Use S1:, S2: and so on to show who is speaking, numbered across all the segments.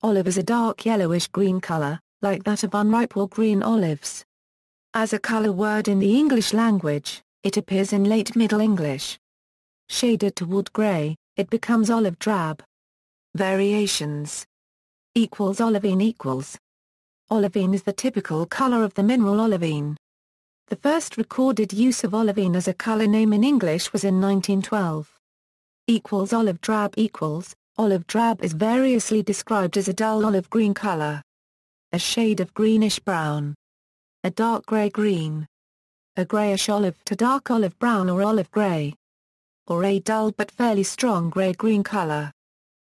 S1: Olive is a dark yellowish-green color, like that of unripe or green olives. As a color word in the English language, it appears in late Middle English. Shaded toward gray, it becomes olive drab. Variations. Olivine. Olivine is the typical color of the mineral olivine. The first recorded use of olivine as a color name in English was in 1912. Olive drab. Olive drab is variously described as a dull olive green color, a shade of greenish brown, a dark gray-green, a grayish olive to dark olive brown or olive gray, or a dull but fairly strong gray-green color.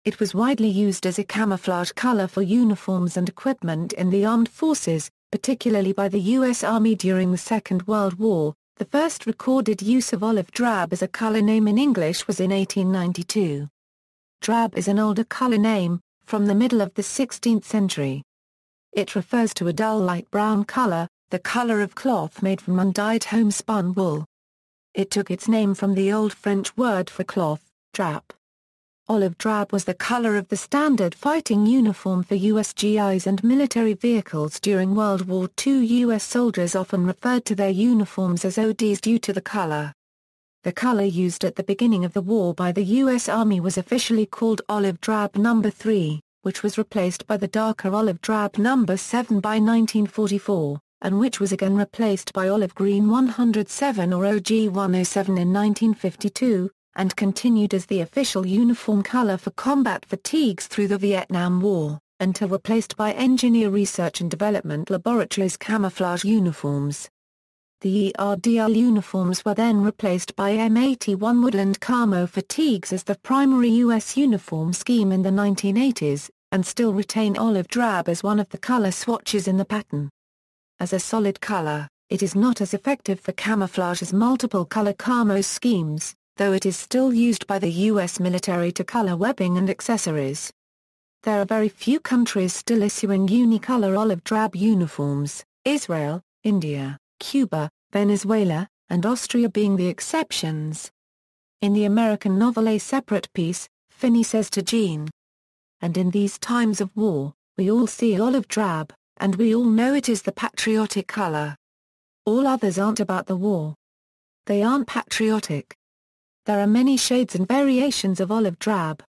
S1: It was widely used as a camouflage color for uniforms and equipment in the armed forces, particularly by the U.S. Army during the Second World War. The first recorded use of olive drab as a color name in English was in 1892. Drab is an older color name, from the middle of the 16th century. It refers to a dull light brown color, the color of cloth made from undyed homespun wool. It took its name from the Old French word for cloth, drap. Olive drab was the color of the standard fighting uniform for U.S. GIs and military vehicles during World War II. U.S. soldiers often referred to their uniforms as ODs due to the color. The color used at the beginning of the war by the U.S. Army was officially called olive drab No. 3, which was replaced by the darker olive drab No. 7 by 1944, and which was again replaced by olive green 107 or OG 107 in 1952, and continued as the official uniform color for combat fatigues through the Vietnam War, until replaced by Engineer Research and Development Laboratories camouflage uniforms. The ERDL uniforms were then replaced by M81 Woodland Camo fatigues as the primary U.S. uniform scheme in the 1980s, and still retain olive drab as one of the color swatches in the pattern. As a solid color, it is not as effective for camouflage as multiple color camo schemes, though it is still used by the U.S. military to color webbing and accessories. There are very few countries still issuing unicolor olive drab uniforms, Israel, India, Cuba, Venezuela, and Austria being the exceptions. In the American novel A Separate Peace, Finney says to Jean, "And in these times of war, we all see olive drab, and we all know it is the patriotic color. All others aren't about the war. They aren't patriotic." There are many shades and variations of olive drab.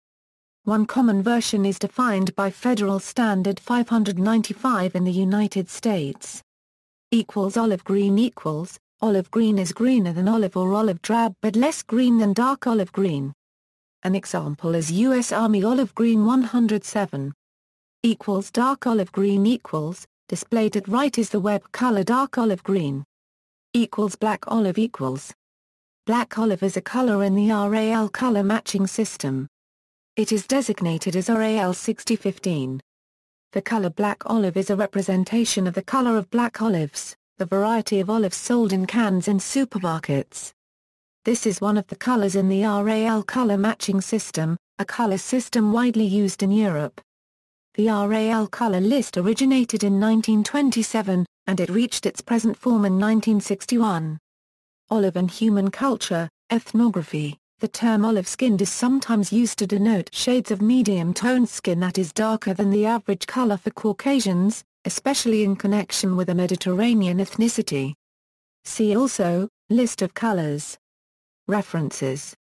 S1: One common version is defined by Federal Standard 595 in the United States. Olive green. Olive green is greener than olive or olive drab but less green than dark olive green. An example is U.S. Army olive green 107. Dark olive green. Displayed at right is the web color dark olive green. Black olive. Black olive is a color in the RAL color matching system. It is designated as RAL 6015. The color black olive is a representation of the color of black olives, the variety of olives sold in cans in supermarkets. This is one of the colors in the RAL color matching system, a color system widely used in Europe. The RAL color list originated in 1927, and it reached its present form in 1961. Olive and human culture, ethnography. The term olive-skinned is sometimes used to denote shades of medium-toned skin that is darker than the average color for Caucasians, especially in connection with a Mediterranean ethnicity. See also, List of colors. References